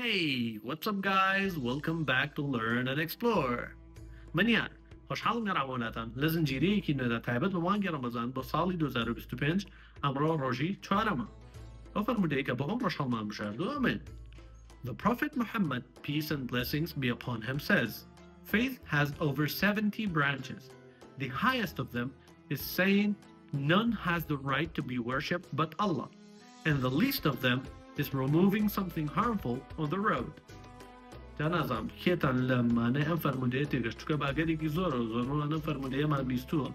Hey, what's up guys? Welcome back to Learn and Explore. منیان خوشحالم گەڕاوەتان لە زنجیرەیەکی نوێدا تایبەت بە مانگی ڕەمەزان بۆ ساڵی 2025 ئەمڕۆ ڕۆژی چوارەمە. ئەو فەرمودەیە کە بۆ ئەم ڕۆژهەڵمان بژاردووە ئەمەیە. The Prophet Muhammad, peace and blessings be upon him, says, faith has over 70 branches. The highest of them is saying none has the right to be worshipped but Allah, and the least of them is removing something harmful on the road. جانازم کێتان لە مانای ئەم فەرمودەیە تێگەشت چونکە باگەرێکی زۆرە زۆرمان ئەم فەرمودەیەمان بیستووە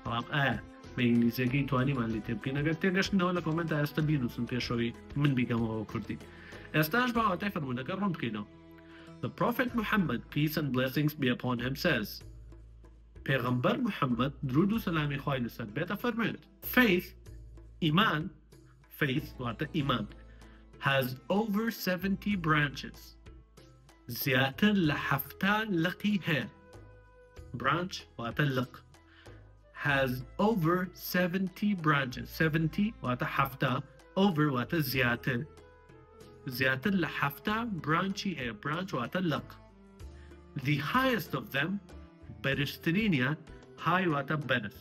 بەڵام ئایا بە ئینگلیزیەکەی توانیمان لێ تێ بکەین ئەگەر تێگەشتنەوە لە کۆمنتە ئێستا بینووسن پێشەوەی من بیکەمەوە کوردی ئێستاش باواتای فەرمودەکە ڕوون بکەینەوە. The Prophet Muhammad, peace and blessings be upon him, says, پێغەمبەر محەممەد درود و سەلامی خوای لەسەر بێتە فەرمێت faith ئیمان faith واتە ئیمان has over 70 branches. زیاتر لە حەفتا لقی هەیە. branch واتە لق. has over 70 branches. 70 واتە حەفتا. over واتە زیاتر. زیاتر لە حەفتا برانچی هەیە. branch واتە لق. The highest of them بەرزترینیان high واتە بەرز.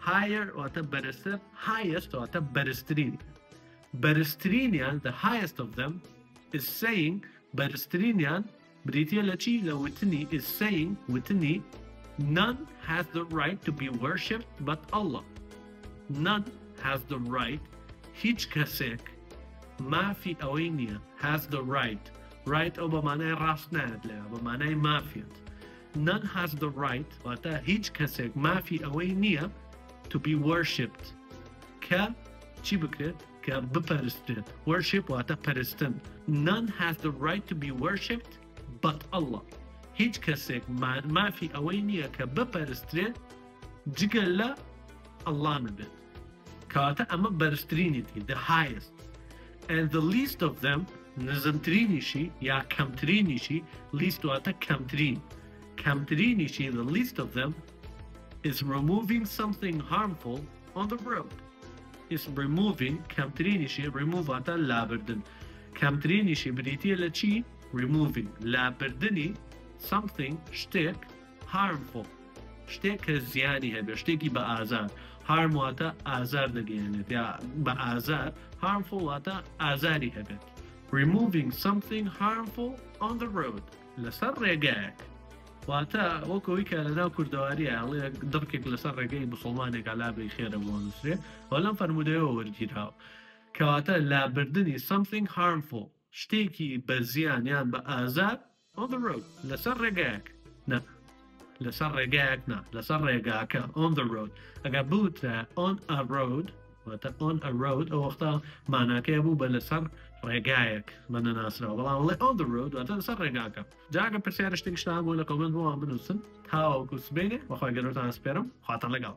higher واتە بەرزتر. highest واتە بەرزترین. بەرزترینیان the highest of them is saying بەرزترینیان بریتیە لە چی لە وتنی is saying وتنی none has the right to be worshipped but Allah. none has the right هیچ کەسێک مافی ئەوەی نییە has the right ئەو بە مانای ڕاست نایەت لێ بە مانای مافیت. none has the right واتە هیچ کەسێک مافی ئەوەی نییە to be worshipped کە چی بکرێت کە بپەرستێت. worship واتە پەرستن. none has the right to be worshipped but Allah. هیچ کەسێک مافی ئەوەی نییە کە بپەرسترێت جگە لە ئەڵڵا نەبێت. کەواتە ئەمە بەرزترینیتی the highest. and the least of them نزمترینیشی یا کەمترینیشی least واتە کەمترین. کەمترینیشی the least of them is removing something harmful on the road. is removing کەمترینیشی remove واتە لابردن. کەمترینیشی بریتیە لە چی؟ removing لابردنی something شتێک harmful شتێک کە زیانی هەبێت شتێکی بە ئازار. harm واتە ئازار دەگەێنێت یا بە ئازار. harmful واتە ئازاری هەبێت. removing something harmful on the road لەسەر ڕێگایەک واتە وەکەوەی کە لەناو کوردەواریە ئەڵێ دڕکێک لەسەر ڕێگەی مسڵمانێک لابێ خێرە بۆ نووسرێ بەڵام فەرمودەیەوە وەرگیراوە کەواتە لابردنی something harmful شتێکی بە زیان یان بە ئازار on the road لەسەر ڕێگایەک نە لەسەر ڕێگایەک نا لەسەر ڕێگاکە on the road. ئەگەر بوتە on a road واتە on a road ئەو وەختە ماناکەیە بوو بە لەسەر ڕێگایەک بە نەناسرەوە بەڵام وڵێ on the road واتە لەسەر ڕێگاکە. جاگە پرسیارە شتێک شتان بوو لە کۆمنت بۆ من بنووسن تاوەکو سبێنێ بەخوای گەورەتان سپێرم خواتان لەگەڵ.